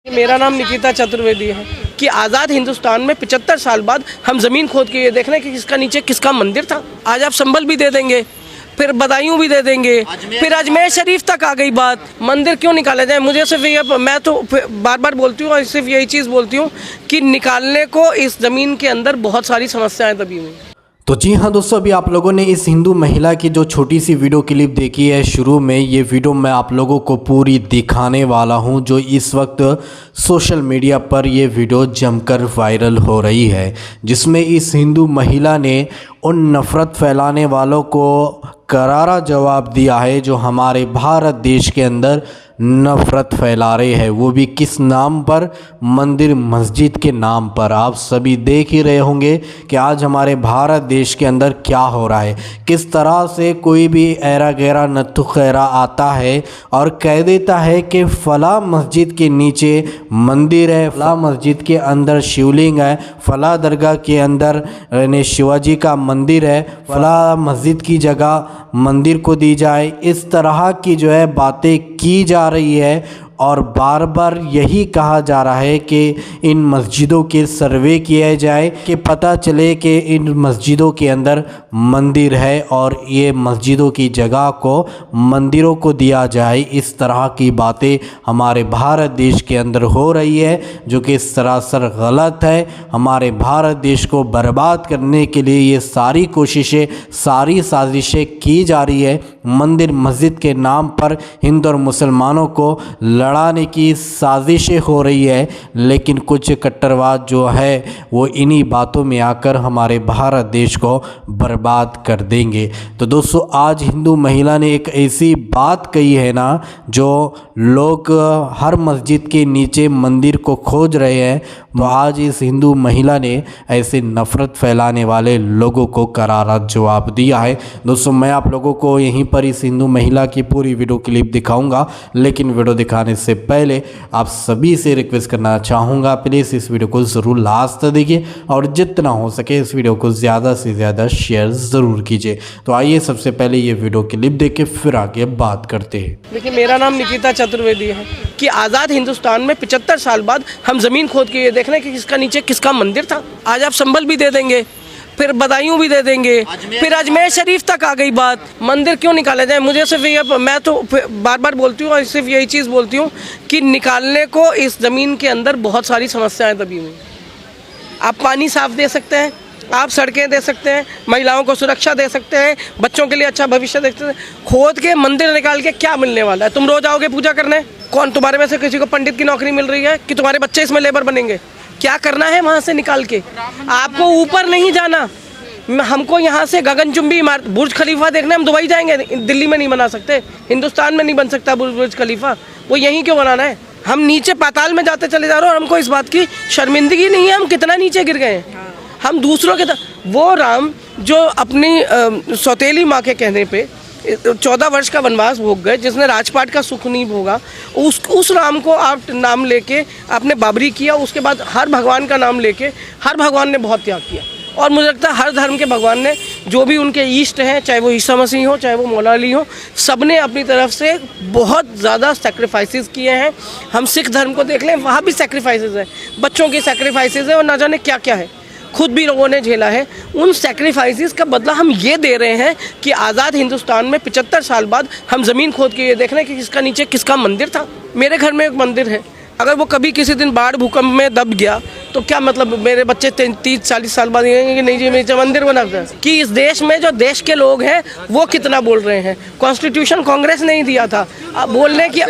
मेरा नाम निकिता चतुर्वेदी है कि आज़ाद हिंदुस्तान में 75 साल बाद हम ज़मीन खोद के ये देख रहे हैं कि किसका नीचे किसका मंदिर था। आज आप संभल भी दे देंगे, फिर बदायूं भी दे देंगे, फिर अजमेर शरीफ तक आ गई बात। मंदिर क्यों निकाला जाए? मुझे सिर्फ ये, मैं तो बार बार बोलती हूँ और सिर्फ यही चीज़ बोलती हूँ कि निकालने को इस ज़मीन के अंदर बहुत सारी समस्याएँ दबी हुई हैं। तो जी हाँ दोस्तों, अभी आप लोगों ने इस हिंदू महिला की जो छोटी सी वीडियो क्लिप देखी है शुरू में, ये वीडियो मैं आप लोगों को पूरी दिखाने वाला हूँ जो इस वक्त सोशल मीडिया पर ये वीडियो जमकर वायरल हो रही है, जिसमें इस हिंदू महिला ने उन नफ़रत फैलाने वालों को करारा जवाब दिया है जो हमारे भारत देश के अंदर नफ़रत फैला रहे हैं, वो भी किस नाम पर? मंदिर मस्जिद के नाम पर। आप सभी देख ही रहे होंगे कि आज हमारे भारत देश के अंदर क्या हो रहा है, किस तरह से कोई भी ऐरा गैरा नत्थु खैरा आता है और कह देता है कि फ़ला मस्जिद के नीचे मंदिर है, फ़ला मस्जिद के अंदर शिवलिंग है, फ़ला दरगाह के अंदर शिवाजी का मंदिर है, फ़ला मस्जिद की जगह मंदिर को दी जाए। इस तरह की जो है बातें की जा रही है और बार बार यही कहा जा रहा है कि इन मस्जिदों के सर्वे किया जाए कि पता चले कि इन मस्जिदों के अंदर मंदिर है और ये मस्जिदों की जगह को मंदिरों को दिया जाए। इस तरह की बातें हमारे भारत देश के अंदर हो रही है जो कि सरासर गलत है। हमारे भारत देश को बर्बाद करने के लिए ये सारी कोशिशें, सारी साजिशें की जा रही है। मंदिर मस्जिद के नाम पर हिंदू और मुसलमानों को लड़ाने की साजिशें हो रही है, लेकिन कुछ कट्टरवाद जो है वो इन्हीं बातों में आकर हमारे भारत देश को बर्बाद कर देंगे। तो दोस्तों, आज हिंदू महिला ने एक ऐसी बात कही है ना, जो लोग हर मस्जिद के नीचे मंदिर को खोज रहे हैं, तो आज इस हिंदू महिला ने ऐसे नफ़रत फैलाने वाले लोगों को करारा जवाब दिया है। दोस्तों, मैं आप लोगों को यहीं पर इस हिंदू महिला की पूरी वीडियो क्लिप दिखाऊंगा, लेकिन वीडियो दिखाने से पहले आप सभी से रिक्वेस्ट करना चाहूँगा, प्लीज़ इस वीडियो को ज़रूर लास्ट तक देखिए और जितना हो सके इस वीडियो को ज़्यादा से ज़्यादा शेयर ज़रूर कीजिए। तो आइए सबसे पहले ये वीडियो क्लिप देख के फिर आगे बात करते हैं। देखिए, मेरा नाम निकिता चतुर्वेदी है कि आज़ाद हिंदुस्तान में 75 साल बाद हम ज़मीन खोद के ये देख रहे हैं कि किसका नीचे किसका मंदिर था। आज आप संभल भी दे देंगे, फिर बदायूं भी दे देंगे, फिर अजमेर शरीफ तक आ गई बात। मंदिर क्यों निकाला जाए? मुझे सिर्फ ये, मैं तो बार बार बोलती हूँ और सिर्फ यही चीज़ बोलती हूँ कि निकालने को इस ज़मीन के अंदर बहुत सारी समस्याएं दबी हुई हैं। आप पानी साफ दे सकते हैं, आप सड़कें दे सकते हैं, महिलाओं को सुरक्षा दे सकते हैं, बच्चों के लिए अच्छा भविष्य दे सकते हैं। खोद के मंदिर निकाल के क्या मिलने वाला है? तुम रोज आओगे पूजा करने? कौन तुम्हारे में से किसी को पंडित की नौकरी मिल रही है कि तुम्हारे बच्चे इसमें लेबर बनेंगे? क्या करना है वहाँ से निकाल के? आपको ऊपर नहीं जाना, हमको यहाँ से गगनचुंबी इमारत बुर्ज खलीफा देखने हम दुबई जाएंगे। दिल्ली में नहीं बना सकते, हिंदुस्तान में नहीं बन सकता बुर्ज खलीफा, वो यहीं क्यों बनाना है? हम नीचे पाताल में जाते चले जा रहे हैं और हमको इस बात की शर्मिंदगी नहीं है हम कितना नीचे गिर गए हैं। हम दूसरों के वो राम जो अपनी सौतेली माँ के कहने पे 14 वर्ष का वनवास भोग गए, जिसने राजपाट का सुख नहीं भोगा, उस राम को आप नाम लेके आपने बाबरी किया। उसके बाद हर भगवान का नाम लेके हर भगवान ने बहुत त्याग किया और मुझे लगता है हर धर्म के भगवान ने, जो भी उनके ईष्ट हैं, चाहे वो ईसा मसीह हो, चाहे वो मौला अली हो, सब ने अपनी तरफ से बहुत ज़्यादा सेक्रीफाइसेस किए हैं। हम सिख धर्म को देख लें, वहाँ भी सेक्रीफाइसेस हैं, बच्चों की सेक्रीफाइसेस है और ना जाने क्या क्या है, खुद भी लोगों ने झेला है। उन सेक्रीफाइसेस का बदला हम ये दे रहे हैं कि आज़ाद हिंदुस्तान में 75 साल बाद हम ज़मीन खोद के ये देख रहे हैं कि किसका नीचे किसका मंदिर था। मेरे घर में एक मंदिर है, अगर वो कभी किसी दिन बाढ़ भूकंप में दब गया तो क्या मतलब? मेरे बच्चे 30-40 साल बाद कहेंगे कि नहीं जी मेरा मंदिर बना था। कि इस देश में जो देश के लोग हैं वो कितना बोल रहे हैं। कॉन्स्टिट्यूशन कांग्रेस नहीं दिया था, अब बोलने की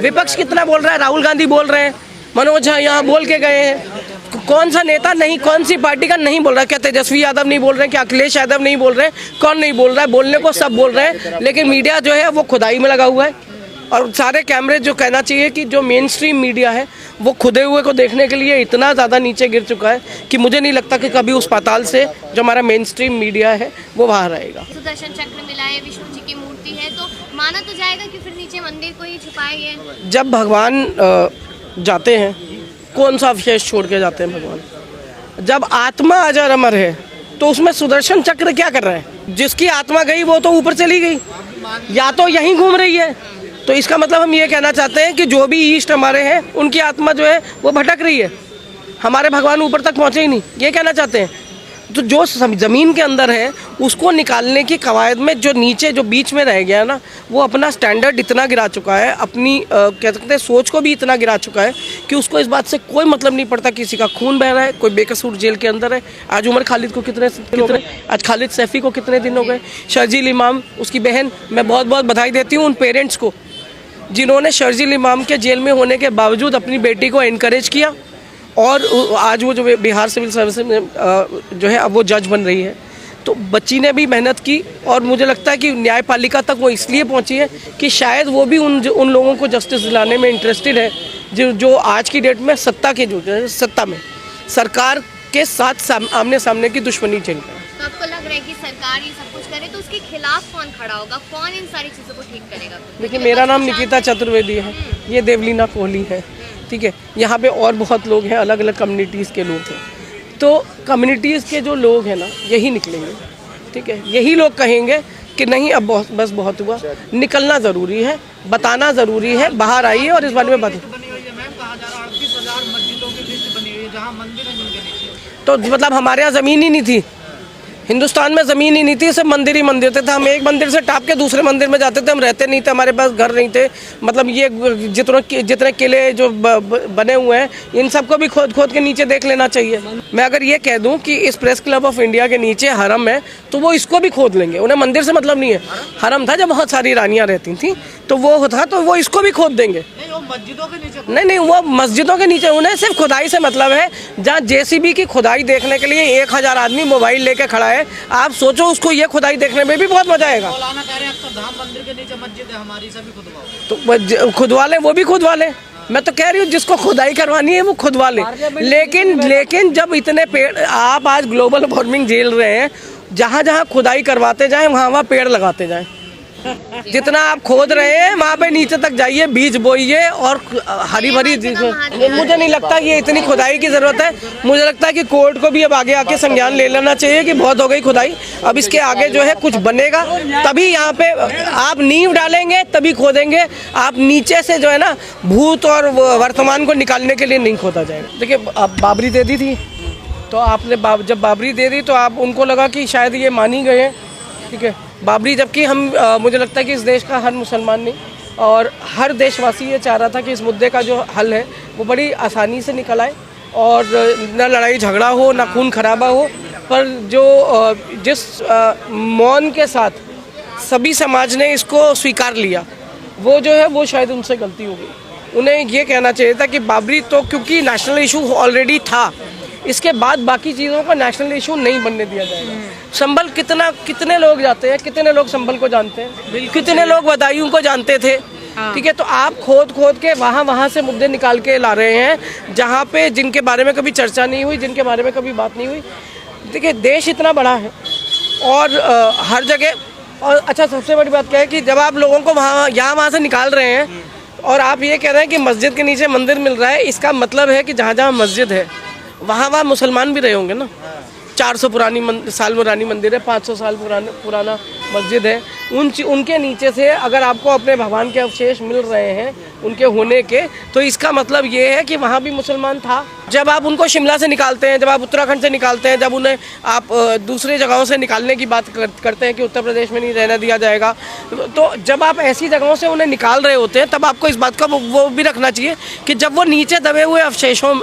विपक्ष कितना बोल रहा है? राहुल गांधी बोल रहे हैं, मनोज झा यहाँ बोल के गए हैं। कौन सा नेता नहीं, कौन सी पार्टी का नहीं बोल रहा है? क्या तेजस्वी यादव नहीं बोल रहे हैं? क्या अखिलेश यादव नहीं बोल रहे हैं? कौन नहीं बोल रहा है? बोलने को सब बोल रहे हैं, लेकिन मीडिया जो है वो खुदाई में लगा हुआ है। और सारे कैमरे, जो कहना चाहिए कि जो मेन स्ट्रीम मीडिया है वो खुदे हुए को देखने के लिए इतना ज़्यादा नीचे गिर चुका है कि मुझे नहीं लगता कि कभी उस पाताल से जो हमारा मेन स्ट्रीम मीडिया है वो बाहर आएगा। सुदर्शन चक्र मिला है, विष्णु जी की मूर्ति है, तो माना तो जाएगा कि फिर नीचे मंदिर को ही छुपाया है। जब भगवान जाते हैं, कौन सा अवशेष छोड़ के जाते हैं भगवान? जब आत्मा अजर अमर है तो उसमें सुदर्शन चक्र क्या कर रहा है? जिसकी आत्मा गई वो तो ऊपर चली गई, या तो यहीं घूम रही है तो इसका मतलब हम ये कहना चाहते हैं कि जो भी ईस्ट हमारे हैं उनकी आत्मा जो है वो भटक रही है, हमारे भगवान ऊपर तक पहुँचे ही नहीं, ये कहना चाहते हैं। तो जो ज़मीन के अंदर है उसको निकालने की कवायद में जो नीचे जो बीच में रह गया ना, वो अपना स्टैंडर्ड इतना गिरा चुका है, अपनी कह सकते हैं सोच को भी इतना गिरा चुका है कि उसको इस बात से कोई मतलब नहीं पड़ता किसी का खून बह रहा है, कोई बेकसूर जेल के अंदर है। आज उमर खालिद को कितने आज खालिद सैफी को कितने दिन हो गए, शर्जील इमाम उसकी बहन, मैं बहुत बहुत बधाई देती हूँ उन पेरेंट्स को जिन्होंने शर्जील इमाम के जेल में होने के बावजूद अपनी बेटी को इनकरेज किया, और आज वो जो बिहार सिविल सर्विस में जो है अब वो जज बन रही है। तो बच्ची ने भी मेहनत की, और मुझे लगता है कि न्यायपालिका तक वो इसलिए पहुंची है कि शायद वो भी उन लोगों को जस्टिस दिलाने में इंटरेस्टेड है जो आज की डेट में सत्ता में सरकार के साथ आमने सामने की दुश्मनी चल रही है। तो आपको लग रहा है कि सरकार ये सब कुछ करे तो उसके खिलाफ कौन खड़ा होगा, कौन इन सारी चीज़ों को ठीक करेगा? देखिए, मेरा नाम निकिता चतुर्वेदी है, ये देवलीना कोहली है, ठीक है। यहाँ पे और बहुत लोग हैं, अलग अलग कम्युनिटीज़ के लोग हैं। तो कम्युनिटीज़ के जो लोग हैं ना, यही निकलेंगे, ठीक है। यही लोग कहेंगे कि नहीं अब बस बहुत हुआ, निकलना ज़रूरी है, बताना ज़रूरी है, बाहर आइए और इस बारे में बात। तो मतलब हमारे यहाँ ज़मीन ही नहीं थी, हिंदुस्तान में ज़मीन ही नहीं थी, सिर्फ मंदिर ही मंदिर थे। हम एक मंदिर से टाप के दूसरे मंदिर में जाते थे, हम रहते नहीं थे, हमारे पास घर नहीं थे। मतलब ये जितने किले जो बने हुए हैं, इन सबको भी खोद के नीचे देख लेना चाहिए। मैं अगर ये कह दूं कि इस प्रेस क्लब ऑफ इंडिया के नीचे हरम है, तो वो इसको भी खोद लेंगे, उन्हें मंदिर से मतलब नहीं है। हरम था जब बहुत सारी रानियाँ रहती थी, तो वो था, तो वो इसको भी खोद देंगे। मस्जिदों के नीचे नहीं, वो मस्जिदों के नीचे, उन्हें सिर्फ खुदाई से मतलब है। जहाँ जेसीबी की खुदाई देखने के लिए 1000 आदमी मोबाइल लेके खड़ा है, आप सोचो उसको ये खुदाई देखने में भी बहुत मजा आएगा। मौलाना कह रहे हैं अक्षरधाम मंदिर के नीचे मस्जिद है हमारी, सभी खुदवाओ। तो खुदवा ले, वो भी खुदवा ले। मैं तो कह रही हूँ जिसको खुदाई करवानी है वो खुदवा ले। लेकिन जब इतने पेड़, आप आज ग्लोबल वार्मिंग झेल रहे हैं, जहाँ जहाँ खुदाई करवाते जाएं वहाँ पेड़ लगाते जाएं। जितना आप खोद रहे हैं वहाँ पे नीचे तक जाइए, बीज बोइए और हरी भरी। मुझे नहीं लगता ये इतनी खुदाई की ज़रूरत है। मुझे लगता है कि कोर्ट को भी अब आगे आके संज्ञान ले लेना चाहिए कि बहुत हो गई खुदाई, अब इसके आगे जो है कुछ बनेगा तभी यहाँ पे आप नींव डालेंगे, तभी खोदेंगे। आप नीचे से जो है ना भूत और वर्तमान को निकालने के लिए नहीं खोदा जाएगा। देखिए, आप बाबरी दे दी थी, तो आपने जब बाबरी दे दी तो आप उनको लगा कि शायद ये मान ही गए हैं, ठीक है। बाबरी, जबकि मुझे लगता है कि इस देश का हर मुसलमान नहीं और हर देशवासी ये चाह रहा था कि इस मुद्दे का जो हल है वो बड़ी आसानी से निकल आए और न लड़ाई झगड़ा हो, ना खून खराबा हो। पर जिस मौन के साथ सभी समाज ने इसको स्वीकार लिया, वो जो है वो शायद उनसे गलती हो गई। उन्हें ये कहना चाहिए था कि बाबरी तो क्योंकि नेशनल इशू ऑलरेडी था, इसके बाद बाकी चीज़ों को नेशनल इशू नहीं बनने दिया जाएगा। संभल कितने लोग जाते हैं, कितने लोग संभल को जानते हैं, कितने लोग बदायूं को जानते थे, ठीक है। तो आप खोद के वहाँ से मुद्दे निकाल के ला रहे हैं जहाँ पे जिनके बारे में कभी चर्चा नहीं हुई, जिनके बारे में कभी बात नहीं हुई। देखिए, देश इतना बड़ा है और हर जगह, और अच्छा सबसे बड़ी बात क्या है कि जब आप लोगों को वहाँ से निकाल रहे हैं और आप ये कह रहे हैं कि मस्जिद के नीचे मंदिर मिल रहा है, इसका मतलब है कि जहाँ मस्जिद है वहाँ मुसलमान भी रहे होंगे ना। 400 साल पुरानी मंदिर है, 500 साल पुराना मस्जिद है, उनके नीचे से अगर आपको अपने भगवान के अवशेष मिल रहे हैं उनके होने के, तो इसका मतलब ये है कि वहाँ भी मुसलमान था। जब आप उनको शिमला से निकालते हैं, जब आप उत्तराखंड से निकालते हैं, जब उन्हें आप दूसरे जगहों से निकालने की बात करते हैं कि उत्तर प्रदेश में नहीं रहने दिया जाएगा, तो जब आप ऐसी जगहों से उन्हें निकाल रहे होते हैं तब आपको इस बात का वो भी रखना चाहिए कि जब वो नीचे दबे हुए अवशेषों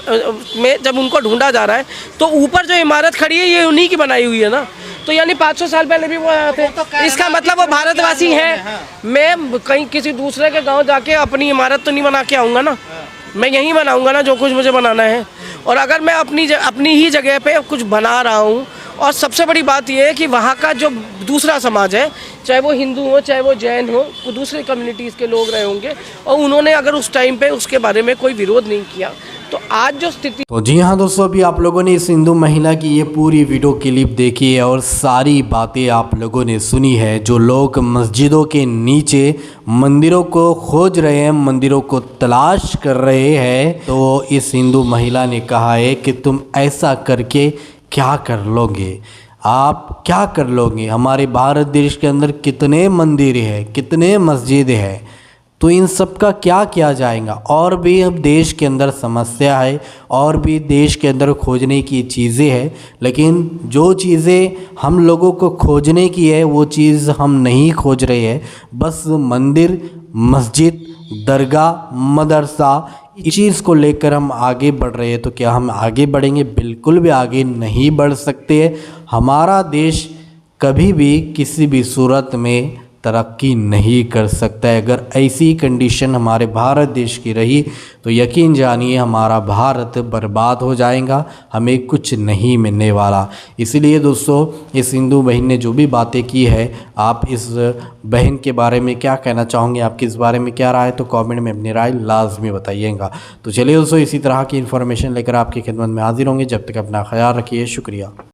में जब उनको ढूंढा जा रहा है, तो ऊपर जो इमारत खड़ी है ये उन्हीं की बनाई हुई है ना। तो यानी 500 साल पहले भी वो आए थे, इसका मतलब वो भारतवासी हैं। मैं कहीं किसी दूसरे के गांव जाके अपनी इमारत तो नहीं बना के आऊँगा ना, मैं यहीं बनाऊँगा ना जो कुछ मुझे बनाना है। और अगर मैं अपनी ही जगह पे कुछ बना रहा हूँ, और सबसे बड़ी बात यह है कि वहाँ का जो दूसरा समाज है, चाहे वो हिंदू हो चाहे वो जैन हो, वो दूसरे कम्युनिटीज़ के लोग रहे होंगे और उन्होंने अगर उस टाइम पे उसके बारे में कोई विरोध नहीं किया, तो आज जो स्थिति। तो जी हाँ दोस्तों, अभी आप लोगों ने इस हिंदू महिला की ये पूरी वीडियो क्लिप देखी है और सारी बातें आप लोगों ने सुनी है। जो लोग मस्जिदों के नीचे मंदिरों को खोज रहे हैं, मंदिरों को तलाश कर रहे हैं, तो इस हिंदू महिला ने कहा है कि तुम ऐसा करके क्या कर लोगे, आप क्या कर लोगे। हमारे भारत देश के अंदर कितने मंदिर है, कितने मस्जिद है, तो इन सब का क्या किया जाएगा। और भी अब देश के अंदर समस्या है और भी देश के अंदर खोजने की चीज़ें हैं, लेकिन जो चीज़ें हम लोगों को खोजने की है वो चीज़ हम नहीं खोज रहे हैं। बस मंदिर, मस्जिद, दरगाह, मदरसा, इस चीज़ को लेकर हम आगे बढ़ रहे हैं। तो क्या हम आगे बढ़ेंगे? बिल्कुल भी आगे नहीं बढ़ सकते। हमारा देश कभी भी किसी भी सूरत में तरक्की नहीं कर सकता है। अगर ऐसी कंडीशन हमारे भारत देश की रही तो यकीन जानिए हमारा भारत बर्बाद हो जाएगा, हमें कुछ नहीं मिलने वाला। इसलिए दोस्तों, इस हिंदू बहन ने जो भी बातें की है, आप इस बहन के बारे में क्या कहना चाहोगे? आपकी इस बारे में क्या राय है? तो कमेंट में अपनी राय लाजमी बताइएगा। तो चलिए दोस्तों, इसी तरह की इन्फॉर्मेशन लेकर आपकी खिदमत में हाजिर होंगे। जब तक अपना ख्याल रखिए। शुक्रिया।